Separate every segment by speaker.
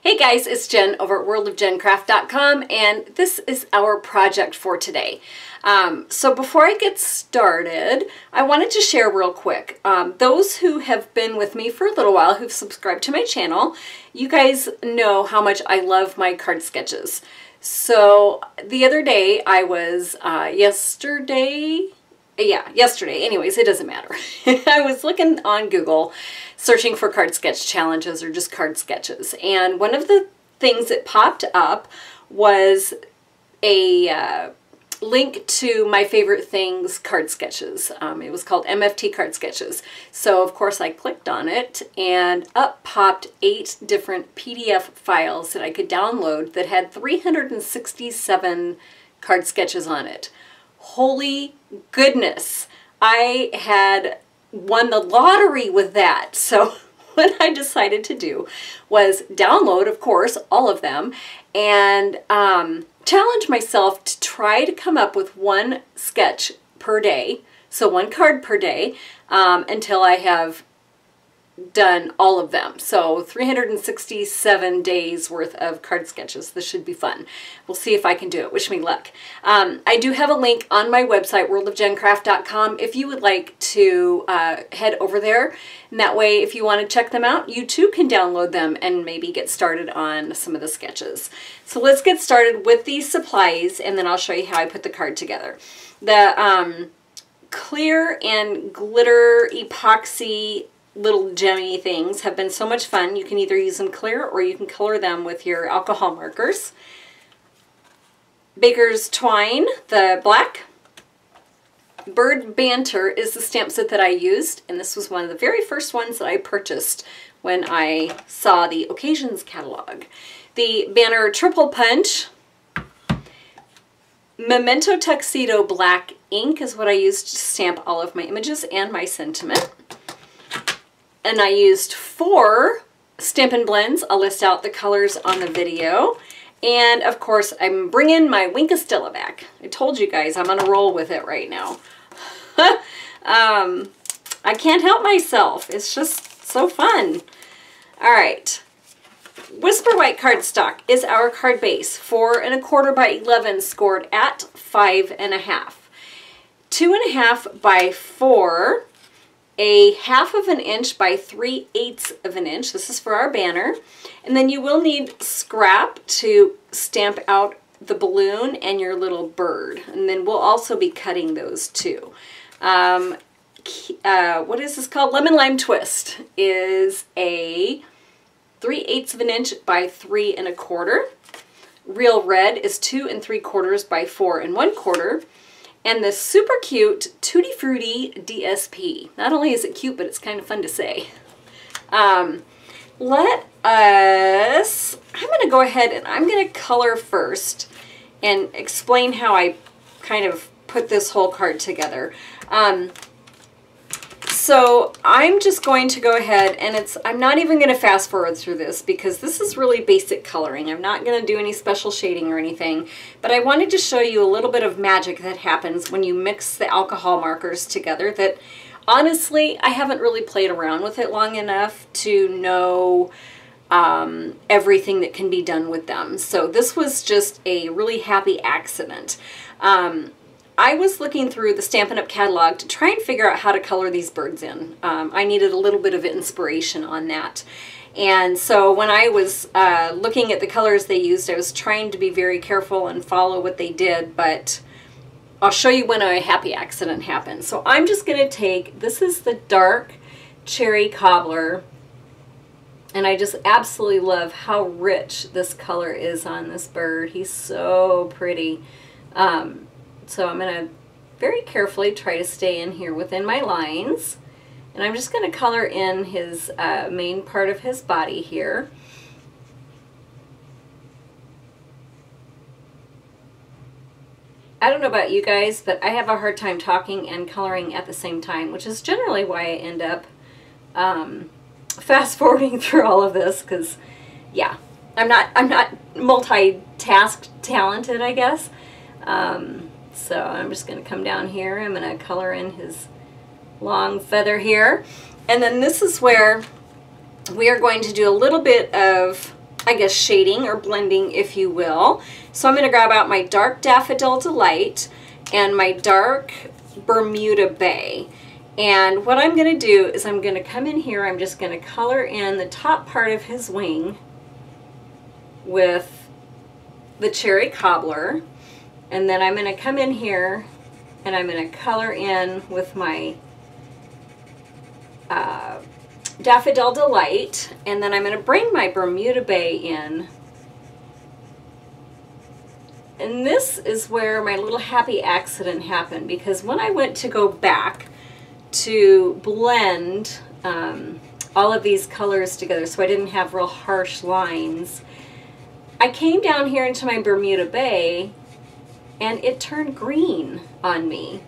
Speaker 1: Hey guys, it's Jen over at worldofjencraft.com, and this is our project for today. So before I get started, I wanted to share real quick. Those who have been with me for a little while, who've subscribed to my channel, you guys know how much I love my card sketches. So the other day, I was, yesterday, anyways, it doesn't matter. I was looking on Google, searching for card sketch challenges or just card sketches. And one of the things that popped up was a link to my favorite things card sketches. It was called MFT card sketches. So of course I clicked on it and up popped 8 different PDF files that I could download that had 367 card sketches on it. Holy goodness, I had won the lottery with that. So what I decided to do was download, of course, all of them and challenge myself to try to come up with one sketch per day, so one card per day, until I have done all of them. So 367 days worth of card sketches. This should be fun. We'll see if I can do it. Wish me luck. I do have a link on my website, worldofjencraft.com, if you would like to head over there. And that way, if you want to check them out, you too can download them and maybe get started on some of the sketches. So let's get started with these supplies, and then I'll show you how I put the card together. The clear and glitter epoxy little gemmy things have been so much fun. You can either use them clear or you can color them with your alcohol markers. Baker's Twine, the black. Bird Banter is the stamp set that I used, and this was one of the very first ones that I purchased when I saw the Occasions catalog. The Banner Triple Punch. Memento Tuxedo Black ink is what I used to stamp all of my images and my sentiment. And I used 4 Stampin' Blends. I'll list out the colors on the video. And of course, I'm bringing my Wink of Stella back. I told you guys I'm on a roll with it right now. I can't help myself. It's just so fun. All right. Whisper White cardstock is our card base. 4 1/4 by 11 scored at 5 1/2. 2 1/2 by 4. A 1/2 inch by 3/8 of an inch. This is for our banner. And then you will need scrap to stamp out the balloon and your little bird. And then we'll also be cutting those too. What is this called? Lemon Lime Twist is a 3/8 of an inch by 3 1/4. Real Red is 2 3/4 by 4 1/4. And the super cute Tutti Frutti DSP. Not only is it cute, but it's kind of fun to say. I'm going to go ahead and I'm going to color first and explain how I kind of put this whole card together. So I'm just going to go ahead and I'm not even going to fast forward through this because this is really basic coloring. I'm not going to do any special shading or anything, but I wanted to show you a little bit of magic that happens when you mix the alcohol markers together that honestly, I haven't really played around with it long enough to know everything that can be done with them. So this was just a really happy accident. I was looking through the Stampin' Up catalog to try and figure out how to color these birds in. I needed a little bit of inspiration on that. And so when I was looking at the colors they used, I was trying to be very careful and follow what they did, but I'll show you when a happy accident happened. So I'm just going to take, this is the dark cherry cobbler, and I just absolutely love how rich this color is on this bird. He's so pretty. So I'm going to very carefully try to stay in here within my lines. And I'm just going to color in his main part of his body here. I don't know about you guys, but I have a hard time talking and coloring at the same time, which is generally why I end up fast forwarding through all of this, because yeah, I'm not multitask talented, I guess. So I'm just going to come down here. I'm going to color in his long feather here. And then this is where we are going to do a little bit of I guess, shading or blending, if you will. So I'm going to grab out my dark Daffodil Delight and my dark Bermuda Bay. And what I'm going to do is I'm going to come in here, I'm just going to color in the top part of his wing with the Cherry Cobbler. And then I'm going to come in here and I'm going to color in with my Daffodil Delight, and then I'm going to bring my Bermuda Bay in. And this is where my little happy accident happened, because when I went to go back to blend all of these colors together so I didn't have real harsh lines, I came down here into my Bermuda Bay and it turned green on me,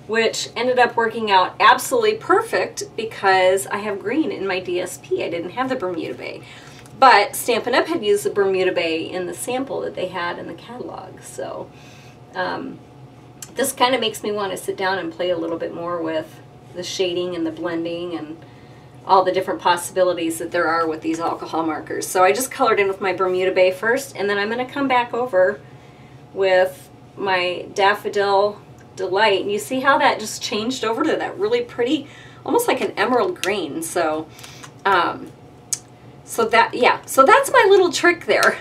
Speaker 1: which ended up working out absolutely perfect because I have green in my DSP. I didn't have the Bermuda Bay. But Stampin' Up! Had used the Bermuda Bay in the sample that they had in the catalog. So this kind of makes me want to sit down and play a little bit more with the shading and the blending and all the different possibilities that there are with these alcohol markers. So I just colored in with my Bermuda Bay first, and then I'm going to come back over with my Daffodil Delight, and you see how that just changed over to that really pretty, almost like an emerald green. So so that's my little trick there.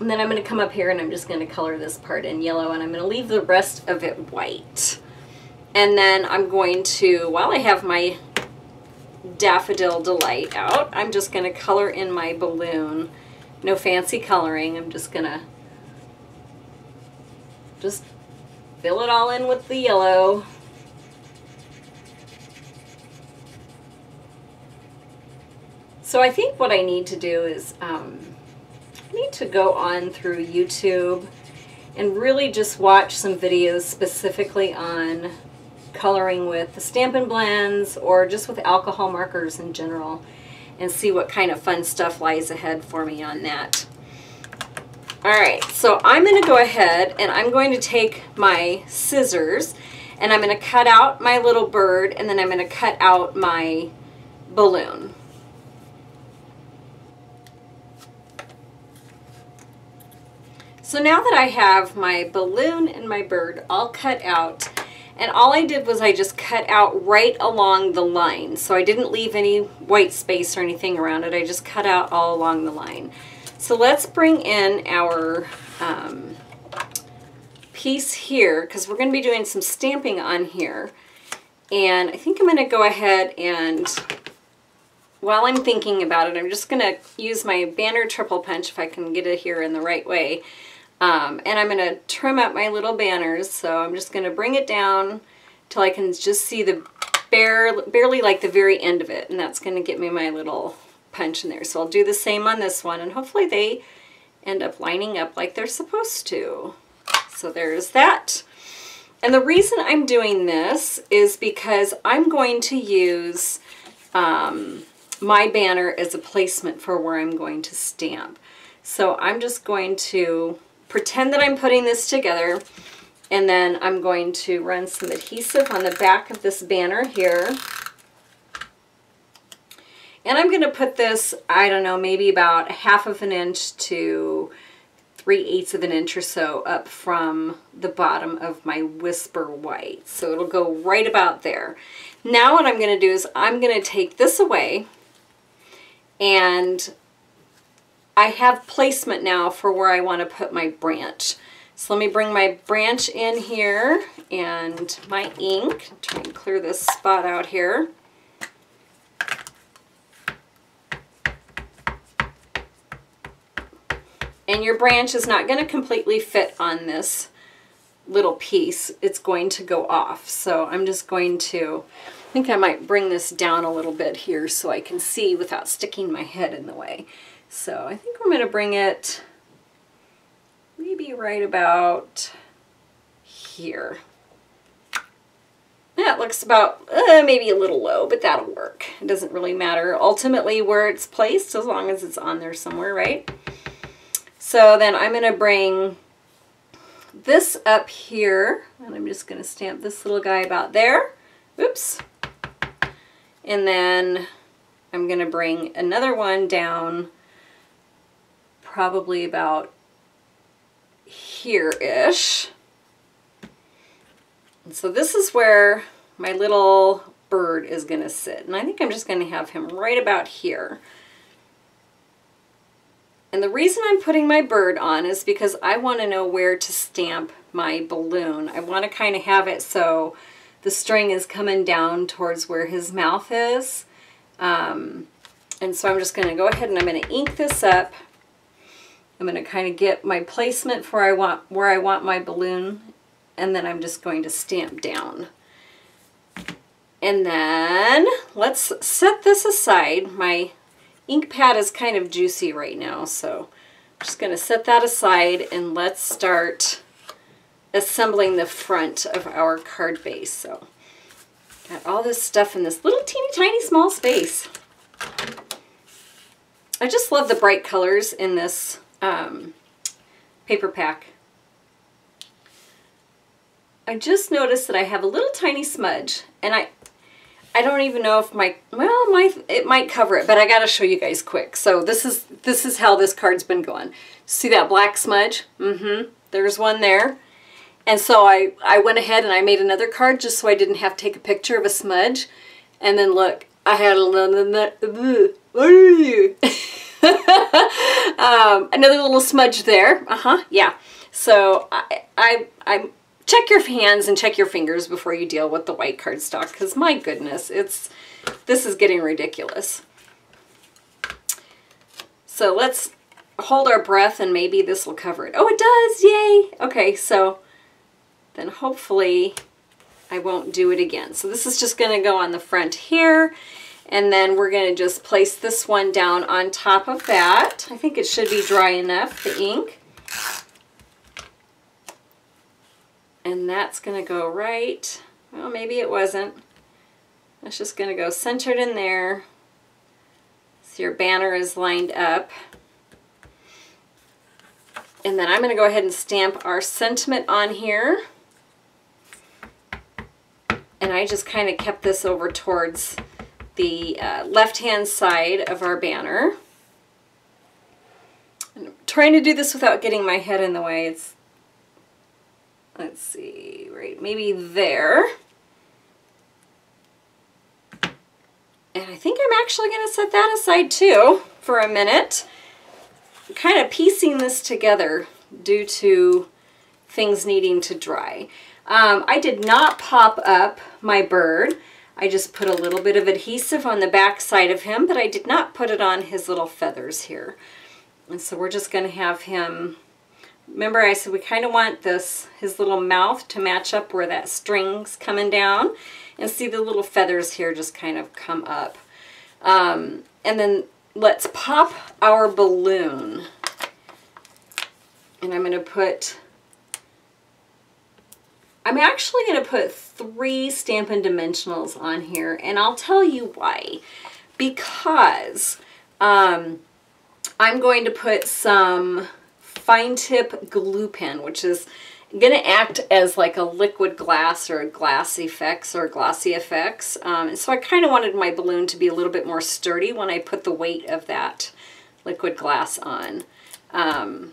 Speaker 1: And then I'm going to come up here and I'm just going to color this part in yellow, and I'm going to leave the rest of it white. And then I'm going to, while I have my Daffodil Delight out, I'm just going to color in my balloon. No fancy coloring. I'm just going to just fill it all in with the yellow. So I think what I need to do is I need to go on through YouTube and really just watch some videos specifically on coloring with the Stampin' Blends or just with alcohol markers in general, and see what kind of fun stuff lies ahead for me on that. Alright, so I'm going to go ahead and I'm going to take my scissors and I'm going to cut out my little bird, and then I'm going to cut out my balloon. So now that I have my balloon and my bird all cut out, and all I did was I just cut out right along the line. So I didn't leave any white space or anything around it. I just cut out all along the line. So let's bring in our piece here, because we're going to be doing some stamping on here. And I think I'm going to go ahead and, while I'm thinking about it, I'm just going to use my Banner Triple Punch, if I can get it here in the right way. And I'm going to trim up my little banners, so I'm just going to bring it down till I can just see the barely like the very end of it, and that's going to get me my little punch in there. So I'll do the same on this one, and hopefully they end up lining up like they're supposed to. So there's that. And the reason I'm doing this is because I'm going to use my banner as a placement for where I'm going to stamp. So I'm just going to pretend that I'm putting this together, and then I'm going to run some adhesive on the back of this banner here. And I'm going to put this, I don't know, maybe about 1/2 inch to 3/8 of an inch or so up from the bottom of my Whisper White. So it'll go right about there. Now what I'm going to do is I'm going to take this away, and I have placement now for where I want to put my branch. So let me bring my branch in here and my ink. Try and clear this spot out here. And your branch is not going to completely fit on this little piece. It's going to go off. So I'm just going to, I think I might bring this down a little bit here so I can see without sticking my head in the way. So I think I'm going to bring it maybe right about here. That looks about maybe a little low, but that'll work. It doesn't really matter ultimately where it's placed, as long as it's on there somewhere, right? So then I'm going to bring this up here, and I'm just going to stamp this little guy about there. Oops. And then I'm I'm going to bring another one down probably about here-ish. And so this is where my little bird is going to sit. And I think I'm just going to have him right about here. And the reason I'm putting my bird on is because I want to know where to stamp my balloon. I want to kind of have it so the string is coming down towards where his mouth is. And so I'm just going to go ahead and I'm going to ink this up. I'm going to kind of get my placement for where I want my balloon, and then I'm just going to stamp down. And then let's set this aside. My ink pad is kind of juicy right now, so I'm just going to set that aside and let's start assembling the front of our card base. So got all this stuff in this little teeny tiny small space. I just love the bright colors in this paper pack. I just noticed that I have a little tiny smudge, and I don't even know if it might cover it, but I gotta show you guys quick. So this is how this card's been going. See that black smudge? There's one there. And so I went ahead and I made another card just so I didn't have to take a picture of a smudge. And then look, I had another little smudge there. Yeah. So I check your hands and check your fingers before you deal with the white cardstock, because my goodness, this is getting ridiculous. So let's hold our breath and maybe this will cover it. Oh, it does! Yay! Okay, so then hopefully I won't do it again. So this is just going to go on the front here, and then we're going to just place this one down on top of that. I think it should be dry enough, the ink. And that's going to go right, well, maybe it wasn't. That's just going to go centered in there. So your banner is lined up. And then I'm going to go ahead and stamp our sentiment on here. And I just kind of kept this over towards the left-hand side of our banner. I'm trying to do this without getting my head in the way. Let's see, right, maybe there. And I think I'm actually going to set that aside too for a minute. I'm kind of piecing this together due to things needing to dry. I did not pop up my bird. I just put a little bit of adhesive on the back side of him, but I did not put it on his little feathers here. And so we're just going to have him. Remember I said we kind of want his little mouth to match up where that string's coming down, and see the little feathers here just kind of come up. And then let's pop our balloon. And I'm actually going to put 3 Stampin' Dimensionals on here, and I'll tell you why. Because I'm going to put some fine tip glue pen, which is going to act as like a liquid glass or a glossy effects. And so I kind of wanted my balloon to be a little bit more sturdy when I put the weight of that liquid glass on. And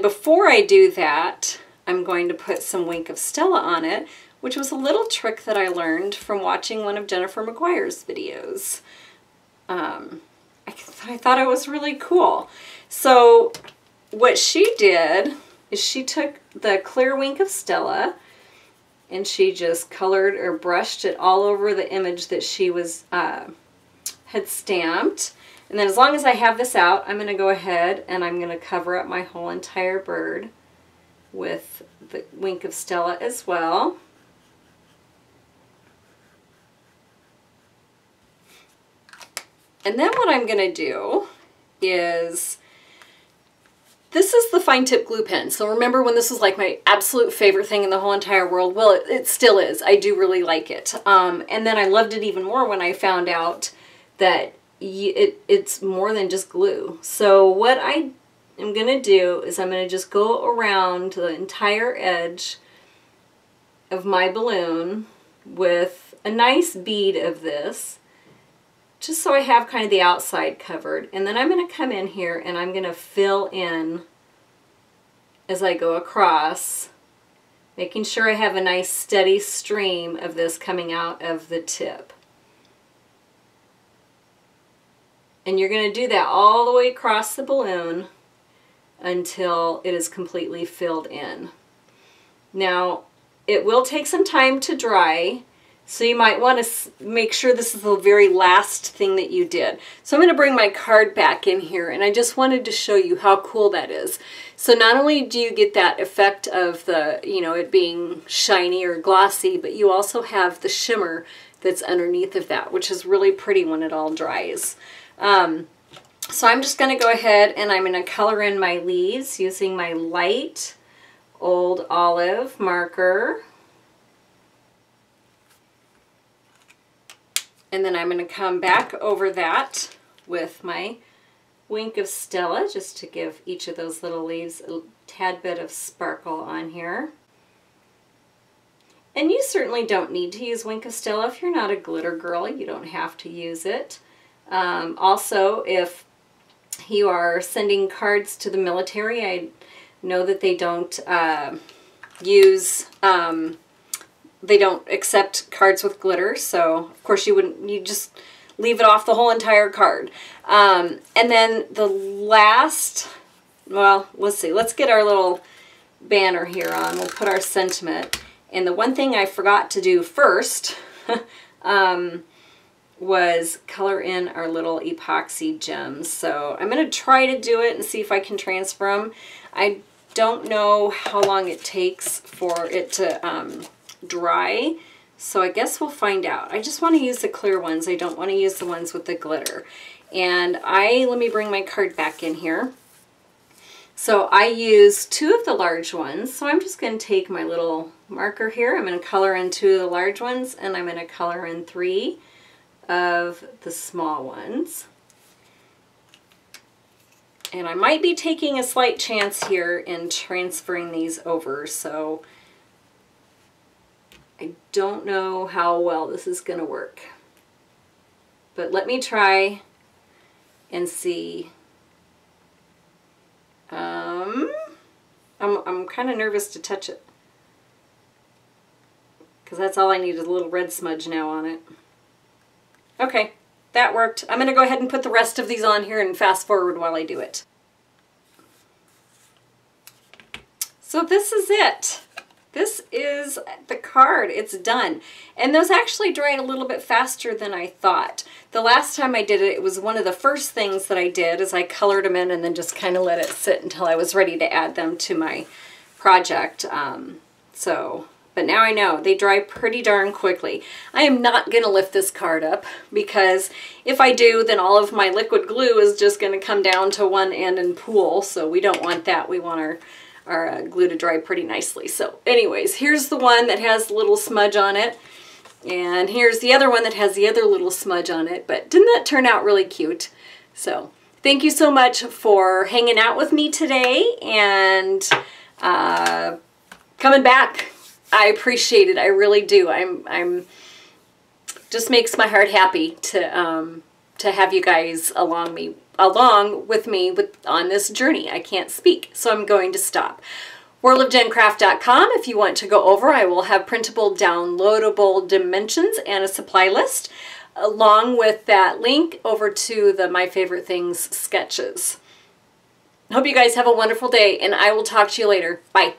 Speaker 1: before I do that, I'm going to put some Wink of Stella on it, which was a little trick that I learned from watching one of Jennifer McGuire's videos. I thought it was really cool. So what she did is she took the clear Wink of Stella and she just colored or brushed it all over the image that she was had stamped. And then as long as I have this out, I'm going to go ahead and I'm going to cover up my whole entire bird with the Wink of Stella as well. And then what I'm going to do is, this is the fine tip glue pen. So remember when this was like my absolute favorite thing in the whole entire world? Well, it still is. I do really like it. And then I loved it even more when I found out that it's more than just glue. So what I am going to do is I'm going to just go around the entire edge of my balloon with a nice bead of this. just so I have kind of the outside covered. And then I'm going to come in here and I'm going to fill in as I go across, making sure I have a nice steady stream of this coming out of the tip. And you're going to do that all the way across the balloon until it is completely filled in. Now, it will take some time to dry, so you might want to make sure this is the very last thing that you did. So I'm going to bring my card back in here, and I just wanted to show you how cool that is. So not only do you get that effect of the, you know, it being shiny or glossy, but you also have the shimmer that's underneath of that, which is really pretty when it all dries. So I'm just going to go ahead and I'm going to color in my leaves using my light Old Olive marker. And then I'm going to come back over that with my Wink of Stella, just to give each of those little leaves a tad bit of sparkle on here. And you certainly don't need to use Wink of Stella. If you're not a glitter girl, you don't have to use it. Also, if you are sending cards to the military, I know that they don't they don't accept cards with glitter, so of course you just leave it off the whole entire card. And then the last, well, let's see, let's get our little banner here on. We'll put our sentiment. And the one thing I forgot to do first was color in our little epoxy gems. So I'm going to try to do it and see if I can transfer them. I don't know how long it takes for it to dry, so I guess we'll find out. I just want to use the clear ones. I don't want to use the ones with the glitter. And let me bring my card back in here. So I used 2 of the large ones, so I'm just going to take my little marker here. I'm going to color in 2 of the large ones, and I'm going to color in 3 of the small ones. And I might be taking a slight chance here in transferring these over, so I don't know how well this is going to work. But let me try and see. I'm kind of nervous to touch it, because that's all I need is a little red smudge now on it. Okay, that worked. I'm going to go ahead and put the rest of these on here and fast forward while I do it. So this is it. This is the card. It's done. And those actually dried a little bit faster than I thought. The last time I did it, it was one of the first things that I did is I colored them in and then just kind of let it sit until I was ready to add them to my project. But now I know they dry pretty darn quickly. I am not going to lift this card up, because if I do, then all of my liquid glue is just going to come down to one end and pool. So we don't want that. We want our glue to dry pretty nicely. So anyways, here's the one that has a little smudge on it. And here's the other one that has the other little smudge on it. But didn't that turn out really cute? So thank you so much for hanging out with me today and coming back. I appreciate it. I really do. I'm just makes my heart happy to have you guys along with me on this journey. I can't speak, so I'm going to stop. worldofjencraft.com. If you want to go over, I will have printable, downloadable dimensions and a supply list, along with that link over to the My Favorite Things sketches. Hope you guys have a wonderful day, and I will talk to you later. Bye.